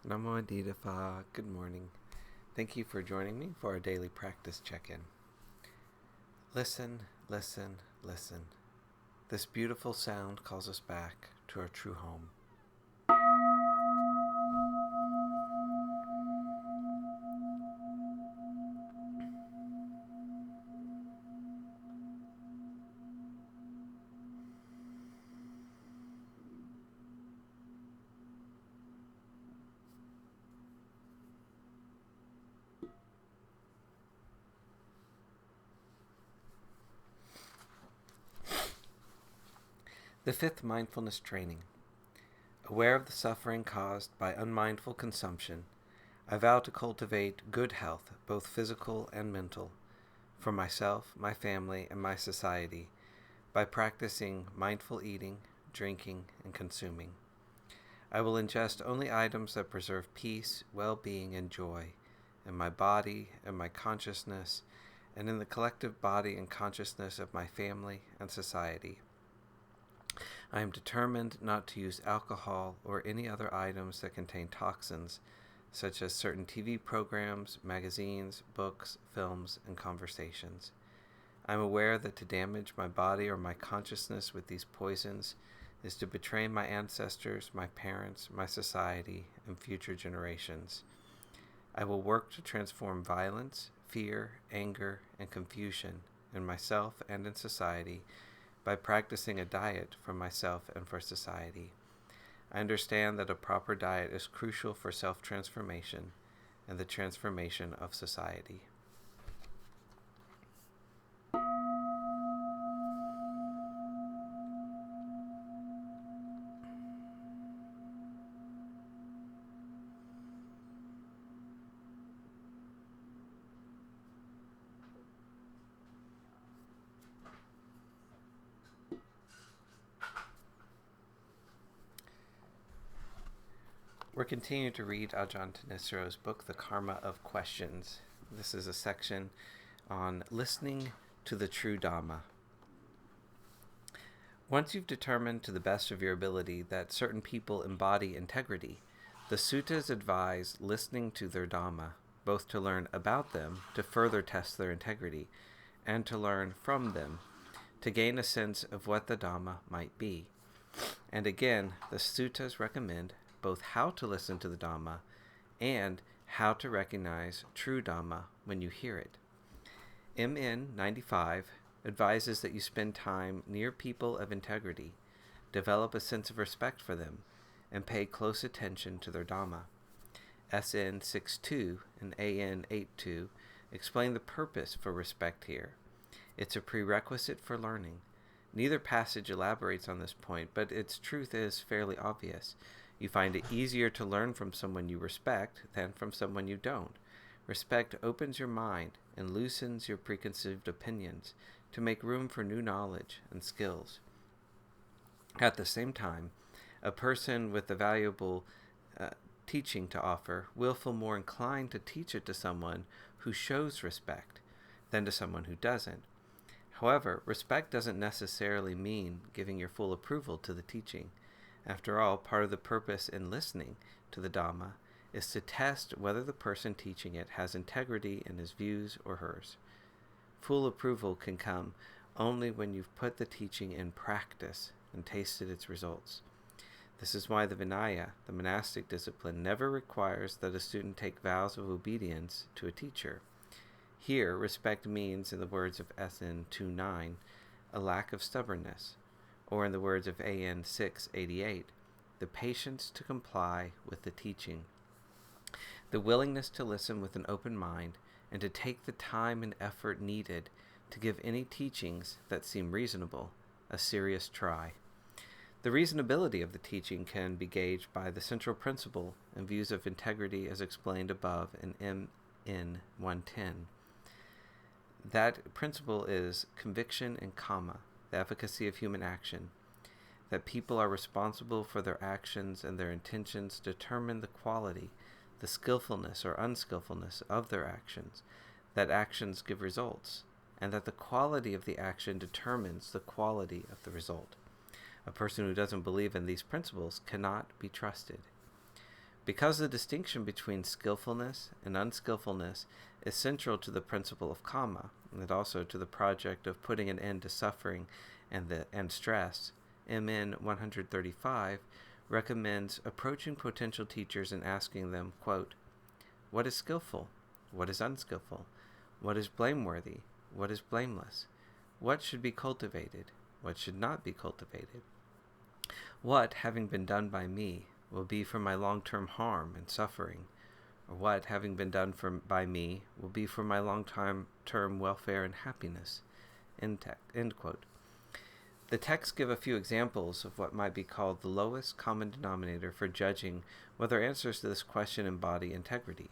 Nammo Phat. Good morning. Thank you for joining me for our daily practice check-in. Listen, listen, listen. This beautiful sound calls us back to our true home. The fifth mindfulness training. Aware of the suffering caused by unmindful consumption, I vow to cultivate good health, both physical and mental, for myself, my family, and my society, by practicing mindful eating, drinking, and consuming. I will ingest only items that preserve peace, well-being, and joy in my body and my consciousness, and in the collective body and consciousness of my family and society. I am determined not to use alcohol or any other items that contain toxins, such as certain TV programs, magazines, books, films, and conversations. I am aware that to damage my body or my consciousness with these poisons is to betray my ancestors, my parents, my society, and future generations. I will work to transform violence, fear, anger, and confusion in myself and in society by practicing a diet for myself and for society. I understand that a proper diet is crucial for self-transformation and the transformation of society. We're continuing to read Ajahn Thanissaro's book, The Karma of Questions. This is a section on listening to the true Dhamma. Once you've determined to the best of your ability that certain people embody integrity, the suttas advise listening to their Dhamma, both to learn about them, to further test their integrity, and to learn from them, to gain a sense of what the Dhamma might be. And again, the suttas recommend both how to listen to the Dhamma and how to recognize true Dhamma when you hear it. MN 95 advises that you spend time near people of integrity, develop a sense of respect for them, and pay close attention to their Dhamma. SN 62 and AN 82 explain the purpose for respect here. It's a prerequisite for learning. Neither passage elaborates on this point, but its truth is fairly obvious. You find it easier to learn from someone you respect than from someone you don't. Respect opens your mind and loosens your preconceived opinions to make room for new knowledge and skills. At the same time, a person with a valuable teaching to offer will feel more inclined to teach it to someone who shows respect than to someone who doesn't. However, respect doesn't necessarily mean giving your full approval to the teaching. After all, part of the purpose in listening to the Dhamma is to test whether the person teaching it has integrity in his views or hers. Full approval can come only when you've put the teaching in practice and tasted its results. This is why the Vinaya, the monastic discipline, never requires that a student take vows of obedience to a teacher. Here, respect means, in the words of SN 29, a lack of stubbornness, or in the words of AN 688, the patience to comply with the teaching, the willingness to listen with an open mind, and to take the time and effort needed to give any teachings that seem reasonable a serious try. The reasonability of the teaching can be gauged by the central principle and views of integrity as explained above in MN 110. That principle is conviction and kamma, the efficacy of human action. That people are responsible for their actions and their intentions determine the quality, the skillfulness or unskillfulness of their actions. That actions give results, and that the quality of the action determines the quality of the result. A person who doesn't believe in these principles cannot be trusted. Because the distinction between skillfulness and unskillfulness is central to the principle of karma, and also to the project of putting an end to suffering and stress, MN 135 recommends approaching potential teachers and asking them, quote, "What is skillful? What is unskillful? What is blameworthy? What is blameless? What should be cultivated? What should not be cultivated? What, having been done by me, will be for my long-term harm and suffering? Or what, having been done by me, will be for my long-term welfare and happiness?" End quote. The texts give a few examples of what might be called the lowest common denominator for judging whether answers to this question embody integrity.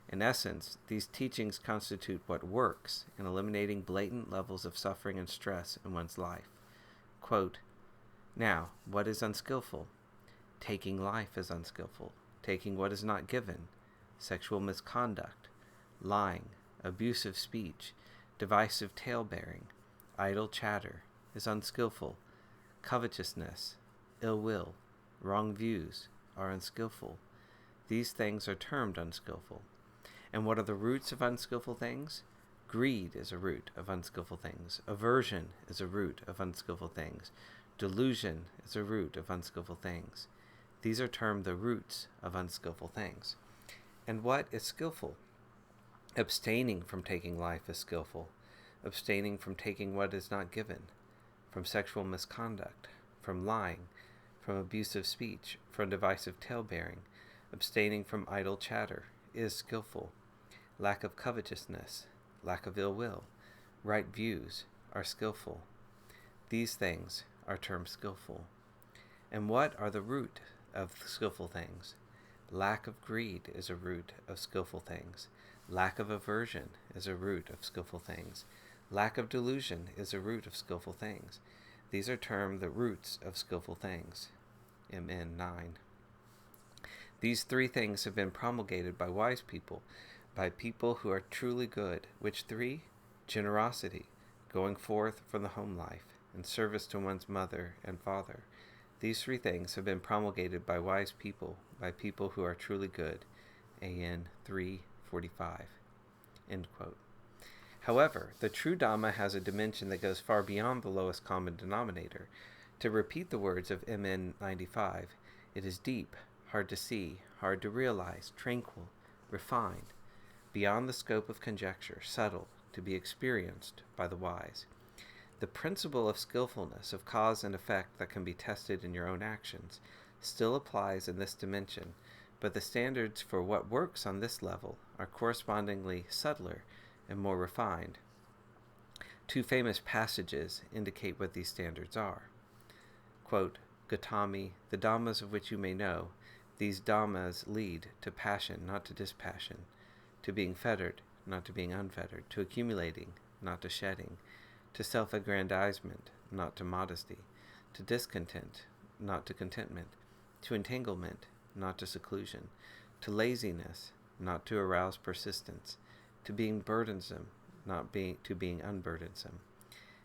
In essence, these teachings constitute what works in eliminating blatant levels of suffering and stress in one's life. Quote, "Now, what is unskillful? Taking life is unskillful. Taking what is not given, sexual misconduct, lying, abusive speech, divisive tale-bearing, idle chatter is unskillful. Covetousness, ill will, wrong views are unskillful. These things are termed unskillful. And what are the roots of unskillful things? Greed is a root of unskillful things. Aversion is a root of unskillful things. Delusion is a root of unskillful things. These are termed the roots of unskillful things." And what is skillful? Abstaining from taking life is skillful. Abstaining from taking what is not given, from sexual misconduct, from lying, from abusive speech, from divisive tale-bearing, abstaining from idle chatter is skillful. Lack of covetousness, lack of ill will, right views are skillful. These things are termed skillful. And what are the root of skillful things? Lack of greed is a root of skillful things. Lack of aversion is a root of skillful things. Lack of delusion is a root of skillful things. These are termed the roots of skillful things. MN 9. These three things have been promulgated by wise people, by people who are truly good. Which three? Generosity, going forth from the home life, and service to one's mother and father. These three things have been promulgated by wise people, by people who are truly good. AN 345. End quote. However, the true Dhamma has a dimension that goes far beyond the lowest common denominator. To repeat the words of MN 95, it is deep, hard to see, hard to realize, tranquil, refined, beyond the scope of conjecture, subtle, to be experienced by the wise. The principle of skillfulness, of cause and effect that can be tested in your own actions, still applies in this dimension, but the standards for what works on this level are correspondingly subtler and more refined. Two famous passages indicate what these standards are. Quote, "Gautami, the Dhammas of which you may know, these Dhammas lead to passion, not to dispassion, to being fettered, not to being unfettered, to accumulating, not to shedding, to self-aggrandizement, not to modesty, to discontent, not to contentment, to entanglement, not to seclusion, to laziness, not to arouse persistence, to being burdensome, not to being unburdensome.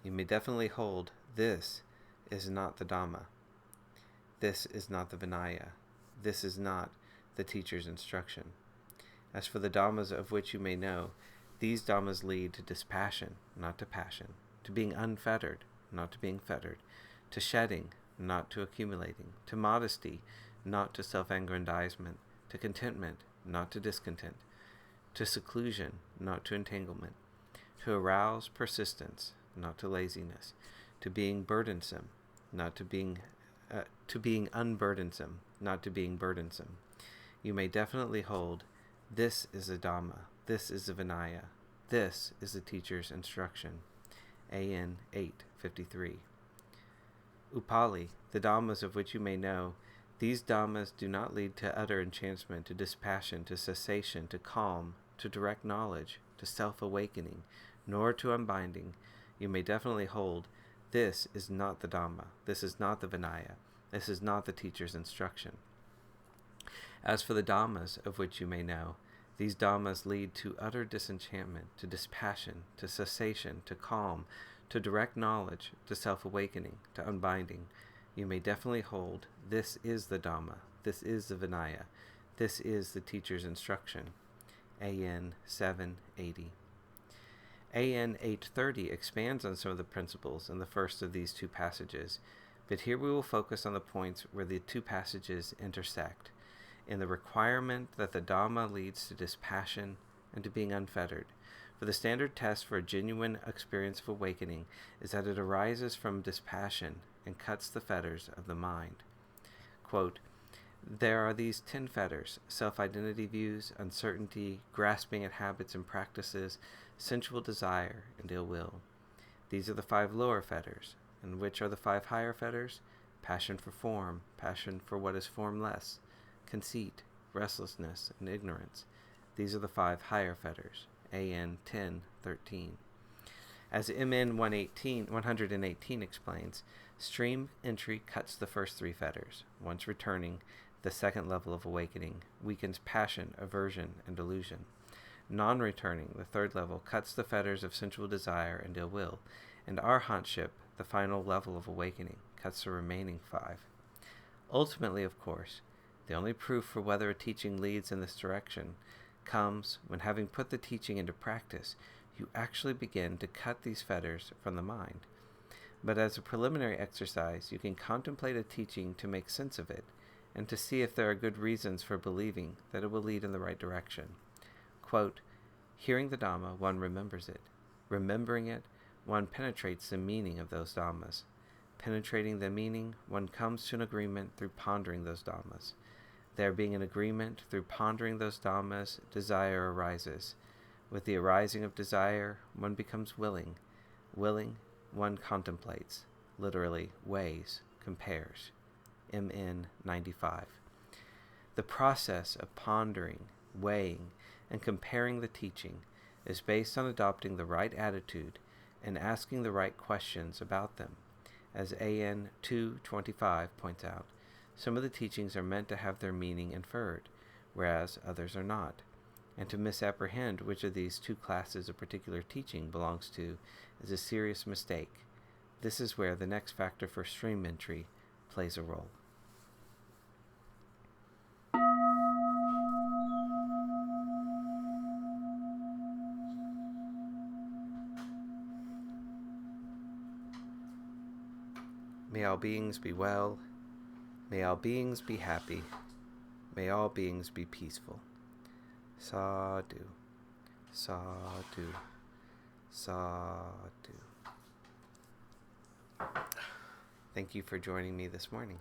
You may definitely hold this is not the Dhamma. This is not the Vinaya. This is not the teacher's instruction. As for the Dhammas of which you may know, these Dhammas lead to dispassion, not to passion, to being unfettered, not to being fettered, to shedding, not to accumulating, to modesty, not to self-aggrandizement, to contentment, not to discontent, to seclusion, not to entanglement, to arouse persistence, not to laziness, to being burdensome, not to being unburdensome, not to being burdensome. You may definitely hold, this is a Dhamma, this is a Vinaya, this is the teacher's instruction. AN 853. Upali, the Dhammas of which you may know, these Dhammas do not lead to utter enchantment, to dispassion, to cessation, to calm, to direct knowledge, to self-awakening, nor to unbinding. You may definitely hold, this is not the Dhamma, this is not the Vinaya, this is not the teacher's instruction. As for the Dhammas of which you may know, these Dhammas lead to utter disenchantment, to dispassion, to cessation, to calm, to direct knowledge, to self-awakening, to unbinding. You may definitely hold, this is the Dhamma, this is the Vinaya, This is the teacher's instruction. AN 780. AN 830 expands on some of the principles in the first of these two passages, but here we will focus on the points where the two passages intersect, in the requirement that the Dhamma leads to dispassion and to being unfettered. For the standard test for a genuine experience of awakening is that it arises from dispassion and cuts the fetters of the mind. Quote, there are these 10 fetters: self-identity views, uncertainty, grasping at habits and practices, sensual desire, and ill will. These are the 5 lower fetters. And which are the 5 higher fetters? Passion for form, passion for what is formless, conceit, restlessness, and ignorance. These are the 5 higher fetters. AN 10:13. As MN 118 explains, stream entry cuts the first 3 fetters. Once returning, the second level of awakening weakens passion, aversion, and delusion. Non-returning, the third level, cuts the fetters of sensual desire and ill will, and arhatship, the final level of awakening, cuts the remaining 5. Ultimately, of course, the only proof for whether a teaching leads in this direction comes when, having put the teaching into practice, you actually begin to cut these fetters from the mind. But as a preliminary exercise, you can contemplate a teaching to make sense of it, and to see if there are good reasons for believing that it will lead in the right direction. Quote, hearing the Dhamma, one remembers it. Remembering it, one penetrates the meaning of those Dhammas. Penetrating the meaning, one comes to an agreement through pondering those Dhammas. There being an agreement through pondering those Dhammas, desire arises. With the arising of desire, one becomes willing. Willing, one contemplates, literally weighs, compares. MN 95. The process of pondering, weighing, and comparing the teaching is based on adopting the right attitude and asking the right questions about them. As AN 225 points out, some of the teachings are meant to have their meaning inferred, whereas others are not, and to misapprehend which of these two classes a particular teaching belongs to is a serious mistake. This is where the next factor for stream entry plays a role. May all beings be well. May all beings be happy. May all beings be peaceful. Sadhu. Sadhu. Sadhu. Thank you for joining me this morning.